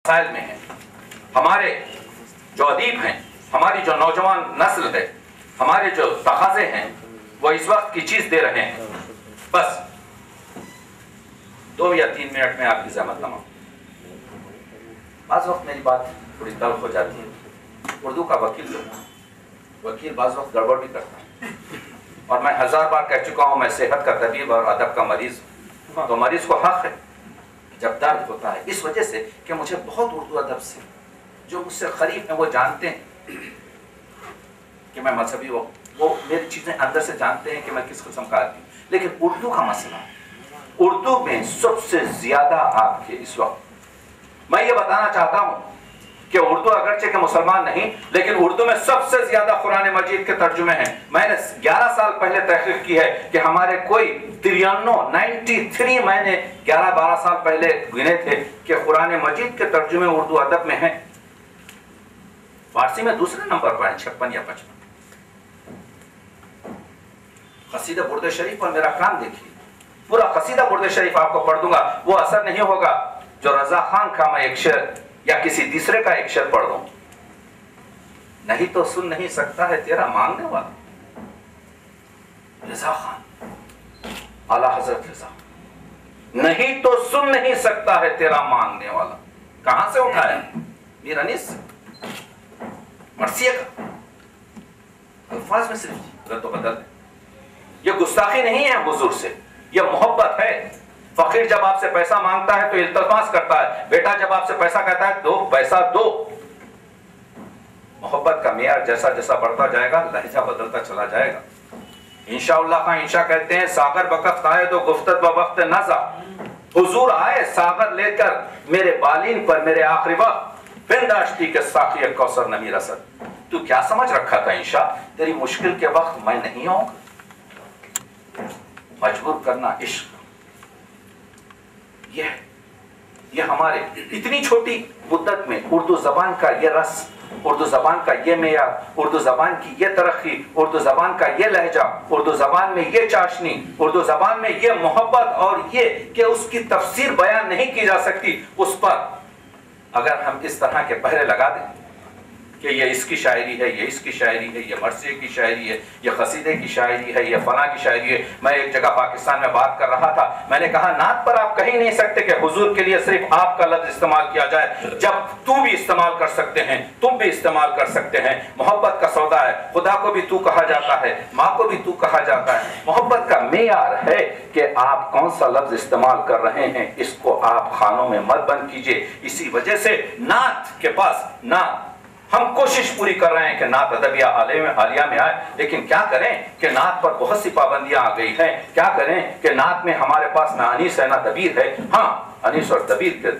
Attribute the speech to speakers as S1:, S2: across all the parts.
S1: मसाइल में है। हमारे जो अदीब हैं, हमारी जो नौजवान नस्ल है, हमारे जो तकाज़े हैं, वो इस वक्त की चीज़ दे रहे हैं। बस 2 या 3 मिनट में आपकी ज़हमत तमाम। बाज़ वक्त मेरी बात थोड़ी तल्ख हो जाती है। उर्दू का वकील बाज़ वक्त गड़बड़ भी करता है, और मैं 1000 बार कह चुका हूँ, मैं सेहत का तबीब और अदब का मरीज़ हूँ। तो मरीज़ को हक़ है जब दर्द होता है, इस वजह से कि मुझे बहुत उर्दू अदब से जो मुझसे करीब हैं वो जानते हैं कि मैं मजहबी हूँ, वो मेरी चीज़ें अंदर से जानते हैं कि मैं किस किस्म का आदमी हूँ। लेकिन उर्दू का मसला, उर्दू में सबसे ज़्यादा आपके इस वक्त मैं ये बताना चाहता हूँ कि उर्दू अगरचे के मुसलमान नहीं, लेकिन उर्दू में सबसे ज्यादा कुरान मजीद के तर्जुमे हैं। मैंने 11 साल पहले तहकीक की है कि हमारे कोई 93 मैंने 11-12 साल पहले गिने थे कि कुरान मजीद के तर्जुमे उर्दू अदब में हैं। फारसी में दूसरे नंबर पर है, 56 या 55। कसीदा बुर्द शरीफ पर मेरा काम देखिए, पूरा कसीदा बुर्द शरीफ आपको पढ़ दूंगा, वो असर नहीं होगा जो रजा खान का मैं एक शेर या किसी तीसरे का एक शेर पढ़ दूं। नहीं तो सुन नहीं सकता है तेरा मांगने वाला। रजा खान, आला हजरत रजा, नहीं तो सुन नहीं सकता है तेरा मांगने वाला। कहां से उठाया? मीर अनीस से, मर्सिया का अल्फाज में सिर्फ रद्द बदल है। यह गुस्ताखी नहीं है हुजूर से, यह मोहब्बत है। फकीर जब आपसे पैसा मांगता है तो इल्तमास करता है, बेटा जब आपसे पैसा कहता है दो, पैसा दो। मोहब्बत का मेयार जैसा जैसा बढ़ता जाएगा, लहजा बदलता चला जाएगा। इंशाअल्लाह का इंशा कहते हैं, सागर बकफ्त आए तो गुफ्तत बवक्त नज़ा। हुजूर आए सागर लेकर मेरे बालीन पर मेरे आखिरी वक्त, बिंदाश्ती के साक़ी कौसर नहीं रसद। तू क्या समझ रखा था इंशा, तेरी मुश्किल के वक्त मैं नहीं आऊंगा? मजबूर करना इश्क, ये हमारे इतनी छोटी मुद्दत में उर्दू जबान का ये रस, उर्दू जबान का ये मेयार, उर्दू जबान की ये तरक्की, उर्दू जबान का ये लहजा, उर्दू जबान में ये चाशनी, उर्दू जबान में ये मोहब्बत, और ये कि उसकी तफसीर बयान नहीं की जा सकती। उस पर अगर हम इस तरह के पहरे लगा दें कि ये इसकी शायरी है, ये इसकी शायरी है, ये मर्सिये की शायरी है, ये कसीदे की शायरी है, ये फला की शायरी है। मैं एक जगह पाकिस्तान में बात कर रहा था, मैंने कहा नात पर आप कह ही नहीं सकते कि हुजूर के लिए सिर्फ आपका लफ्ज इस्तेमाल किया जाए, जब तू भी इस्तेमाल कर सकते हैं, तुम भी इस्तेमाल कर सकते हैं। मोहब्बत का सौदा है, खुदा को भी तू कहा जाता है, माँ को भी तू कहा जाता है। मोहब्बत का मेयार है कि आप कौन सा लफ्ज इस्तेमाल कर रहे हैं, इसको आप खानों में मत बंद कीजिए। इसी वजह से नात के पास ना हम कोशिश पूरी कर रहे हैं कि नात अदबिया आलिया में आए, लेकिन क्या करें कि नात पर बहुत सी पाबंदियां आ गई हैं। क्या करें कि नात में हमारे पास ना अनीस है ना दबीर है। हाँ, अनीस और दबीर के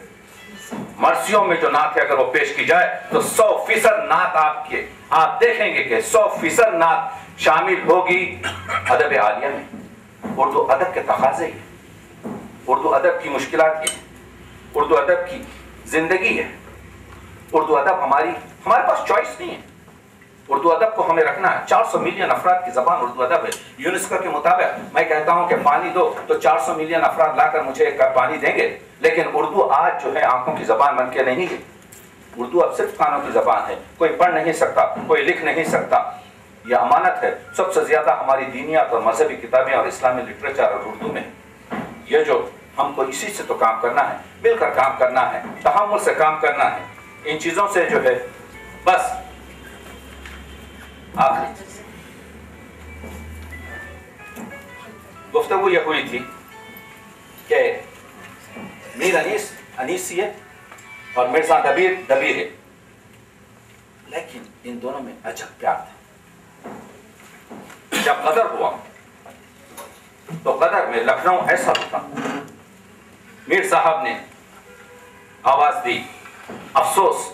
S1: मर्सियों में जो नात है अगर वो पेश की जाए तो 100% नात आप देखेंगे कि 100% नात शामिल होगी अदब आलिया में। उर्दू अदब के तकाज़े हैं, उर्दू अदब की मुश्किलात है, उर्दू अदब की जिंदगी है। उर्दू अदब हमारे पास चॉइस नहीं है। उर्दू अदब को हमें रखना है। 400 मिलियन अफराद की जबान उर्दू अदब है। यूनेस्को के मुताबिक मैं कहता हूं कि पानी दो तो 400 मिलियन अफराद लाकर मुझे एक कप पानी देंगे, लेकिन उर्दू आज जो है आंखों की जबान बन के नहीं है। उर्दू अब सिर्फ कानों की जबान है। कोई पढ़ नहीं सकता, कोई लिख नहीं सकता। यह अमानत है। सबसे ज्यादा हमारी दीनियात और मजहबी किताबें और इस्लामी लिटरेचर और उर्दू में। यह जो हमको इसी से तो काम करना है, मिलकर काम करना है, तहम्मुल से काम करना है। इन चीजों से जो है बस आखिरी गुफ्तगू यह हुई थी कि मीर अनीसी है और मिर्जा दबीर है, लेकिन इन दोनों में अजब प्यार था। जब कदर हुआ तो कदर में लखनऊ ऐसा था, मीर साहब ने आवाज दी, अफसोस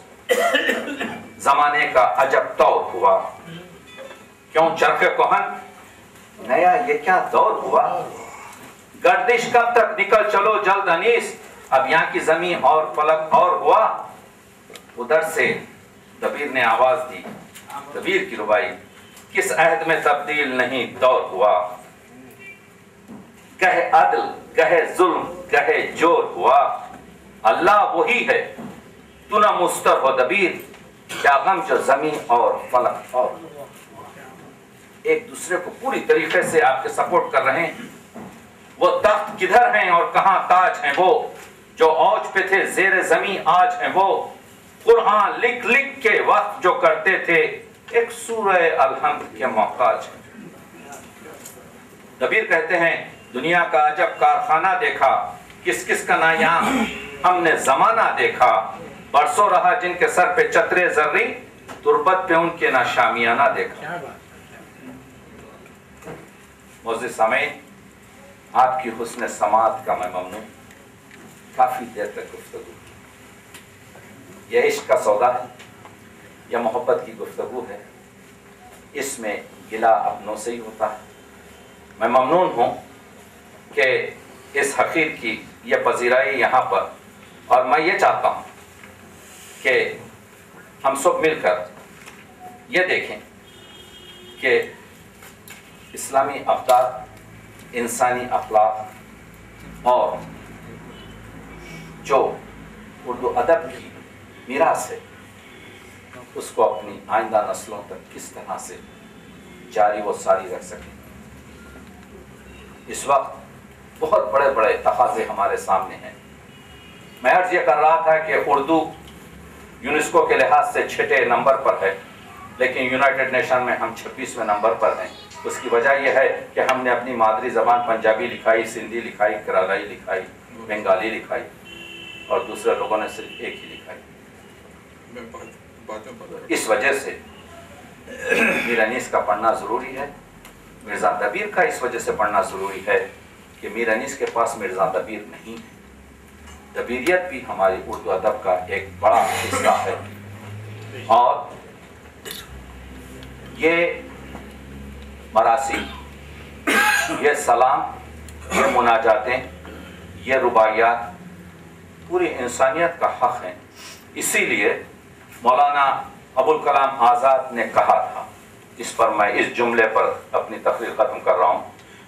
S1: जमाने का अजब दौर हुआ। क्यों चरखे कोहन नया ये क्या दौर हुआ, गर्दिश कब तक निकल चलो जल्द अनीस, अब यहाँ की जमीन और फलक और हुआ। उधर से दबीर ने आवाज दी, दबीर की रुबाई, किस अहद में तब्दील नहीं दौर हुआ, कहे अदल कहे जुल्म कहे जोर हुआ, अल्लाह वही है तुना मुस्तर हो दबीर, क्या गम जो जमीन और फलक और। एक दूसरे को पूरी तरीके से आपके सपोर्ट कर रहे हैं। वो तख्त किधर हैं और कहां ताज हैं वो, जो औज पे थे जेर जमी आज हैं वो। कुरान लिख लिख के वक्त जो करते थे, एक सूरह अलहम्द के मोहताज हैं। दबीर कहते हैं दुनिया का अजब कारखाना देखा, किस किस का नायाम हमने जमाना देखा। बरसों रहा जिनके सर पे चतरे जर्री, तुरबत पे उनके ना शामियाना देखा। मोअज़्ज़िज़ सामीन, आपकी हुस्न समात का मैं ममनून। काफी देर तक गुफ्तगू, यह इश्क का सौदा है, यह मोहब्बत की गुफ्तगू है। इसमें गिला अपनों से ही होता है। मैं ममनून हूँ कि इस हकीर की यह पजीराई यहाँ पर, और मैं ये चाहता हूँ कि हम सब मिलकर ये देखें कि इस्लामी अफ़कार, इंसानी अखलाक और जो उर्दू अदब की मीरास है, उसको अपनी आइंदा नस्लों तक किस तरह से जारी व सारी रख सकें। इस वक्त बहुत बड़े बड़े तकाज़े हमारे सामने हैं। मैं अर्ज़ ये कर रहा था कि उर्दू यूनेस्को के लिहाज से 6 नंबर पर है, लेकिन यूनाइटेड नेशन में हम 26वें नंबर पर हैं। उसकी वजह यह है कि हमने अपनी मादरी ज़बान पंजाबी लिखाई, सिंधी लिखाई, केरलाई लिखाई, बंगाली लिखाई, और दूसरे लोगों ने सिर्फ एक ही लिखाई। इस वजह से मीर अनीस का पढ़ना ज़रूरी है। मिर्ज़ा दबीर का इस वजह से पढ़ना ज़रूरी है कि मीर अनीस के पास मिर्ज़ा दबीर नहीं है। दबीरियत भी हमारी उर्दू अदब का एक बड़ा हिस्सा है, और ये मरासी, ये सलाम, ये मुनाजातें, ये रुबाइयात पूरी इंसानियत का हक़ है। इसीलिए मौलाना अबुल कलाम आज़ाद ने कहा था, इस पर मैं इस जुमले पर अपनी तकरीर ख़त्म कर रहा हूँ।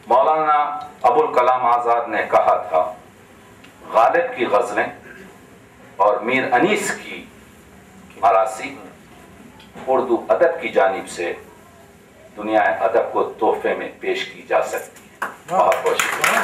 S1: मौलाना अबुल कलाम आज़ाद ने कहा था, गालिब की गज़लें और मीर अनीस की मरासी उर्दू अदब की जानिब से दुनिया अदब को तोहफे में पेश की जा सकती है। बहुत बहुत शुक्रिया।